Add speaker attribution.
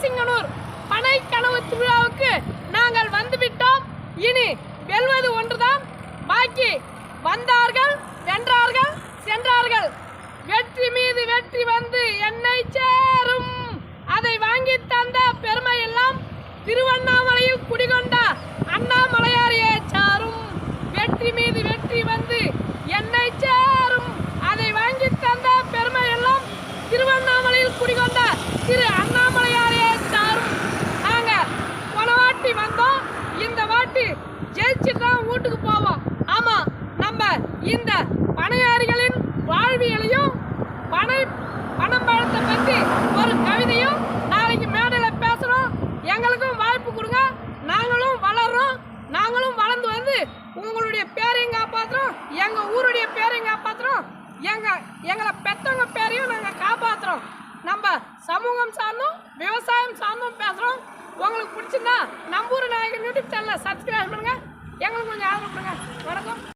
Speaker 1: தேசிங்கனூர் பனை கனவு திருவிழாவுக்கு நாங்கள் வந்துவிட்டோம். இனி வெல்வது ஒன்றுதான் பாக்கி. வந்தார்கள், வென்றார்கள், சென்றார்கள். வெற்றி மீது வெற்றி வந்து என்னை சேரும். அதை வாங்கி தந்த பெருமை எல்லாம் திருவண்ணாமலையில் குடிகொண்ட அண்ணாமலையாரையே சாரும். வெற்றி மீது வெற்றி வந்து என்னை சேரும். அதை வாங்கி தந்த பெருமை எல்லாம் திருவண்ணாமலையில் குடிகொண்ட திரு அண்ணாமலையாரையே சாரும். நாங்க போன வாட்டி வந்தோம், இந்த வாட்டி ஜெயிச்சுட்டு தான் வீட்டுக்கு போவோம். ஆமா, நம்ம இந்த பனையாரிகளின் வாழ்வியலையும் பணம் பழத்தை பற்றி ஒரு கவிதையும் நாளைக்கு மேடையில் பேசுறோம். எங்களுக்கும் வாய்ப்பு கொடுங்க, நாங்களும் வளர்றோம். நாங்களும் வளர்ந்து வந்து உங்களுடைய பேரையும் காப்பாற்றுறோம், எங்க ஊருடைய பேரையும் காப்பாற்றுறோம், எங்களை பெற்றவங்க பேரையும் நாங்கள் காப்பாற்றுறோம். நம்ம சமூகம் சார்ந்தும் விவசாயம் சார்ந்தும் பேசுகிறோம். உங்களுக்கு பிடிச்சிருந்தா நம்பூர் நாயகன் யூடியூப் சேனலை சப்ஸ்கிரைப் பண்ணுங்க, எங்களுக்கு கொஞ்சம் ஆதரவு கொடுங்க. வணக்கம்.